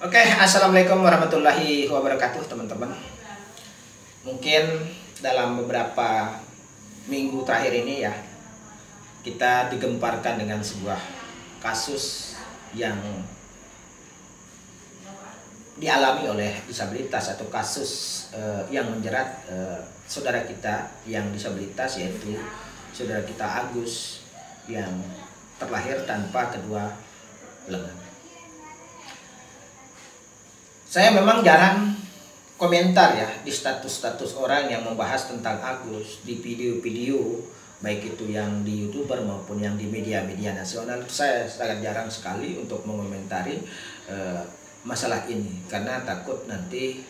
Oke, assalamualaikum warahmatullahi wabarakatuh, teman-teman. Mungkin dalam beberapa minggu terakhir ini ya, kita digemparkan dengan sebuah kasus yang dialami oleh disabilitas atau kasus yang menjerat saudara kita yang disabilitas, yaitu saudara kita Agus yang terlahir tanpa kedua lengan. Saya memang jarang komentar ya di status-status orang yang membahas tentang Agus di video-video, baik itu yang di YouTuber maupun yang di media-media nasional. Saya sangat jarang sekali untuk mengomentari masalah ini karena takut nanti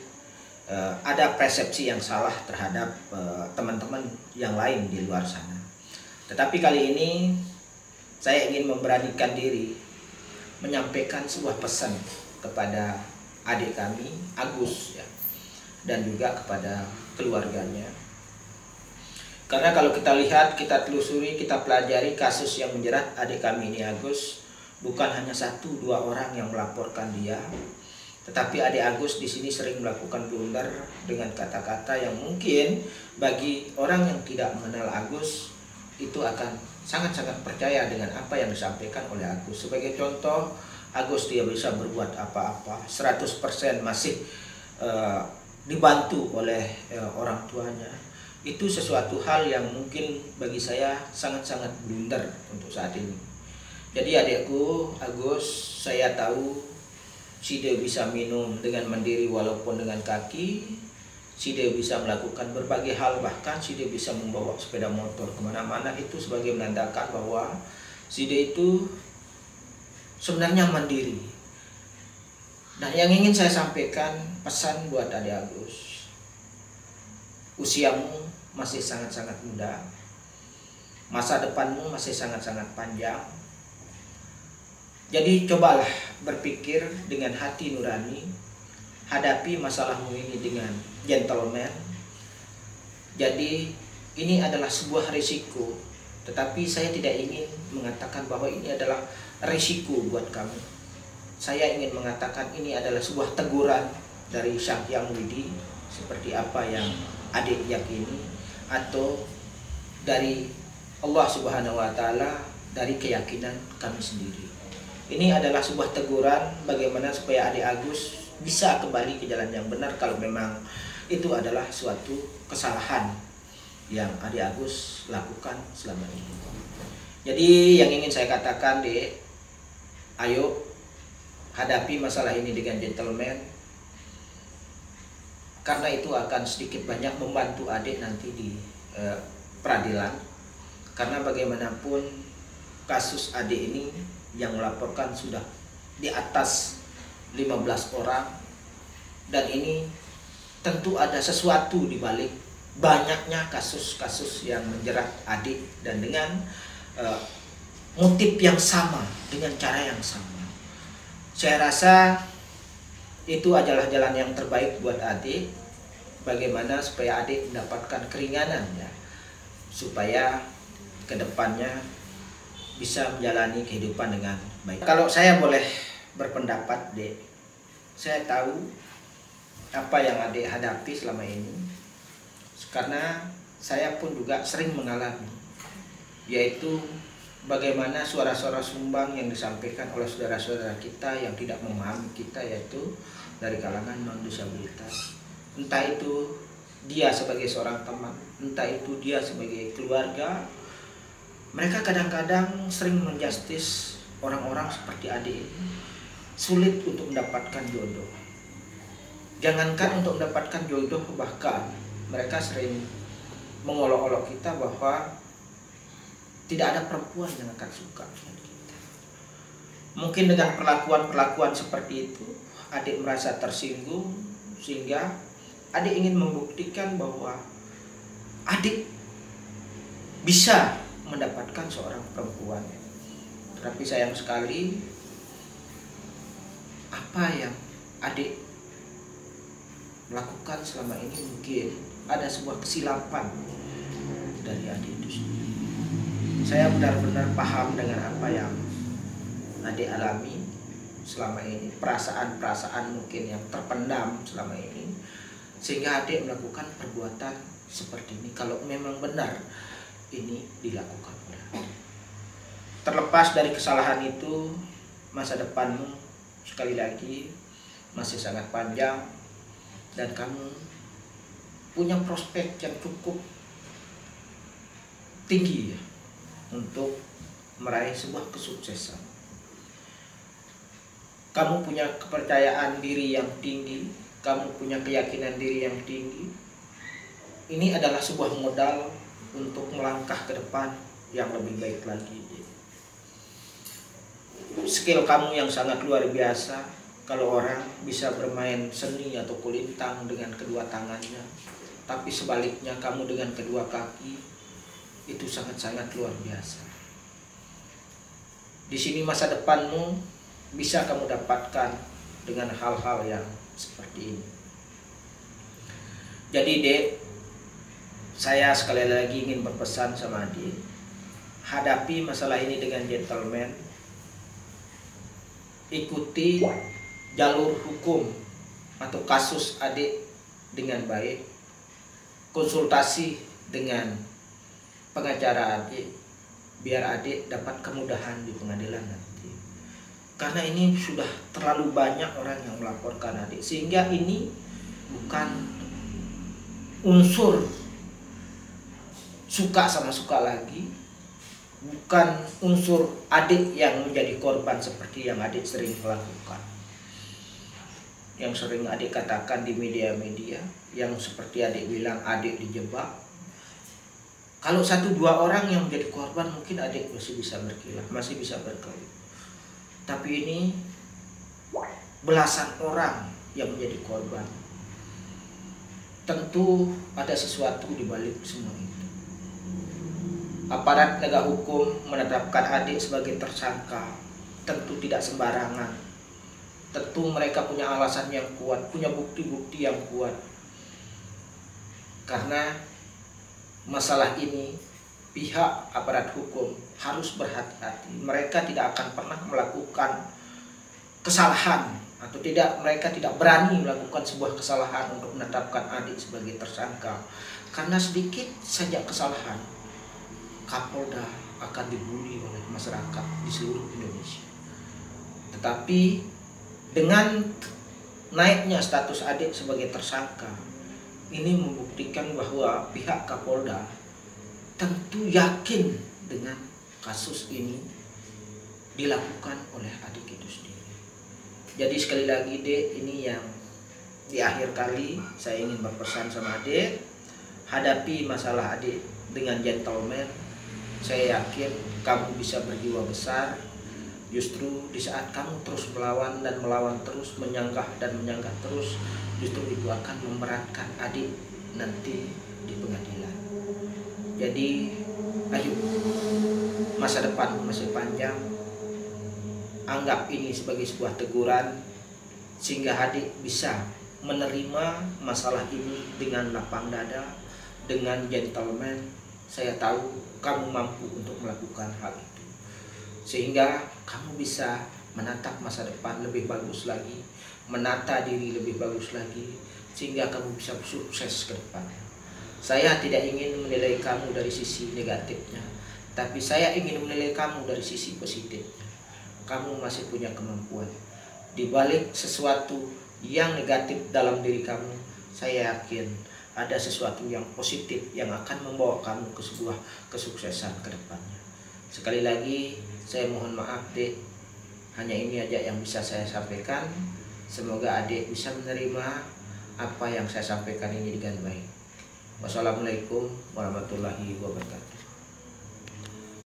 ada persepsi yang salah terhadap teman-teman yang lain di luar sana. Tetapi kali ini saya ingin memberanikan diri menyampaikan sebuah pesan kepada adik kami Agus ya, dan juga kepada keluarganya. Karena kalau kita lihat, kita telusuri, kita pelajari kasus yang menjerat adik kami ini Agus, bukan hanya 1-2 orang yang melaporkan dia, tetapi adik Agus di sini sering melakukan blunder dengan kata-kata yang mungkin bagi orang yang tidak mengenal Agus itu akan sangat-sangat percaya dengan apa yang disampaikan oleh Agus. Sebagai contoh, Agus dia bisa berbuat apa-apa, 100% masih dibantu oleh orang tuanya. Itu sesuatu hal yang mungkin bagi saya sangat-sangat blunder untuk saat ini. Jadi adikku Agus, saya tahu si dia bisa minum dengan mandiri walaupun dengan kaki, si dia bisa melakukan berbagai hal, bahkan si dia bisa membawa sepeda motor kemana-mana. Itu sebagai menandakan bahwa si dia itu sebenarnya mandiri. Dan yang ingin saya sampaikan, pesan buat adik Agus, usiamu masih sangat-sangat muda, masa depanmu masih sangat-sangat panjang. Jadi cobalah berpikir dengan hati nurani, hadapi masalahmu ini dengan gentleman. Jadi ini adalah sebuah risiko, tetapi saya tidak ingin mengatakan bahwa ini adalah risiko buat kamu. Saya ingin mengatakan ini adalah sebuah teguran dari Sang Hyang Widi, seperti apa yang adik yakini, atau dari Allah Subhanahu wa Ta'ala, dari keyakinan kami sendiri. Ini adalah sebuah teguran bagaimana supaya adik Agus bisa kembali ke jalan yang benar kalau memang itu adalah suatu kesalahan yang adik Agus lakukan selama ini. Jadi yang ingin saya katakan, Dek, ayo hadapi masalah ini dengan gentleman, karena itu akan sedikit banyak membantu adik nanti di peradilan. Karena bagaimanapun kasus adik ini yang melaporkan sudah di atas 15 orang, dan ini tentu ada sesuatu di balik banyaknya kasus-kasus yang menjerat adik, dan dengan motif yang sama, dengan cara yang sama. Saya rasa itu adalah jalan yang terbaik buat adik, bagaimana supaya adik mendapatkan keringanan ya, supaya kedepannya bisa menjalani kehidupan dengan baik. Kalau saya boleh berpendapat, Dek, saya tahu apa yang adik hadapi selama ini, karena saya pun juga sering mengalami, yaitu bagaimana suara-suara sumbang yang disampaikan oleh saudara-saudara kita yang tidak memahami kita, yaitu dari kalangan non-disabilitas. Entah itu dia sebagai seorang teman, entah itu dia sebagai keluarga, mereka kadang-kadang sering menjustis orang-orang seperti adik ini, sulit untuk mendapatkan jodoh. Jangankan untuk mendapatkan jodoh, bahkan mereka sering mengolok-olok kita bahwa tidak ada perempuan yang akan suka dengan kita. Mungkin dengan perlakuan-perlakuan seperti itu, adik merasa tersinggung, sehingga adik ingin membuktikan bahwa adik bisa mendapatkan seorang perempuan. Tetapi sayang sekali, apa yang adik lakukan selama ini mungkin ada sebuah kesilapan dari adik itu sendiri. Saya benar-benar paham dengan apa yang adik alami. selama ini, perasaan-perasaan mungkin yang terpendam selama ini, sehingga adik melakukan perbuatan seperti ini. Kalau memang benar ini dilakukan oleh adik. Terlepas dari kesalahan itu, masa depanmu sekali lagi masih sangat panjang dan kamu punya prospek yang cukup tinggi ya, untuk meraih sebuah kesuksesan. Kamu punya kepercayaan diri yang tinggi, kamu punya keyakinan diri yang tinggi. Ini adalah sebuah modal untuk melangkah ke depan yang lebih baik lagi. Skill kamu yang sangat luar biasa. Kalau orang bisa bermain seni atau kulintang dengan kedua tangannya, tapi sebaliknya kamu dengan kedua kaki, itu sangat-sangat luar biasa. Di sini masa depanmu bisa kamu dapatkan dengan hal-hal yang seperti ini. Jadi Dek, saya sekali lagi ingin berpesan sama Adik, hadapi masalah ini dengan gentleman, ikuti jalur hukum atau kasus Adik dengan baik, konsultasi dengan pengacara Adik, biar Adik dapat kemudahan di pengadilan nanti. Karena ini sudah terlalu banyak orang yang melaporkan Adik, sehingga ini bukan unsur suka sama suka lagi, bukan unsur Adik yang menjadi korban seperti yang Adik sering melakukan, yang sering Adik katakan di media-media, yang seperti Adik bilang Adik dijebak. Kalau 1-2 orang yang menjadi korban mungkin Adik masih bisa berkilah, masih bisa berkelit. Tapi ini belasan orang yang menjadi korban. Tentu ada sesuatu di balik semua itu. Aparat penegak hukum menetapkan Adik sebagai tersangka tentu tidak sembarangan. Tentu mereka punya alasan yang kuat, punya bukti-bukti yang kuat. Karena masalah ini pihak aparat hukum harus berhati-hati. Mereka tidak akan pernah melakukan kesalahan atau mereka tidak berani melakukan sebuah kesalahan untuk menetapkan Adik sebagai tersangka. Karena sedikit saja kesalahan, Kapolda akan dibully oleh masyarakat di seluruh Indonesia. Tetapi dengan naiknya status Adik sebagai tersangka, ini membuktikan bahwa pihak Kapolda tentu yakin dengan kasus ini dilakukan oleh Adik itu sendiri. Jadi sekali lagi Dek, ini yang di akhir kali saya ingin berpesan sama Adik, hadapi masalah Adik dengan gentleman. Saya yakin kamu bisa berjiwa besar. Justru di saat kamu terus melawan dan melawan terus, menyanggah dan menyanggah terus, justru itu akan memberatkan Adik nanti di pengadilan. Jadi ayo, masa depan masih panjang. Anggap ini sebagai sebuah teguran, sehingga Adik bisa menerima masalah ini dengan lapang dada, dengan gentleman. Saya tahu kamu mampu untuk melakukan hal itu, sehingga kamu bisa menatap masa depan lebih bagus lagi, menata diri lebih bagus lagi, sehingga kamu bisa sukses ke depannya. Saya tidak ingin menilai kamu dari sisi negatifnya, tapi saya ingin menilai kamu dari sisi positifnya. Kamu masih punya kemampuan. Di balik sesuatu yang negatif dalam diri kamu, saya yakin ada sesuatu yang positif yang akan membawa kamu ke sebuah kesuksesan ke depannya. Sekali lagi saya mohon maaf Dek, hanya ini aja yang bisa saya sampaikan. Semoga Adik bisa menerima apa yang saya sampaikan ini dengan baik. Wassalamualaikum warahmatullahi wabarakatuh.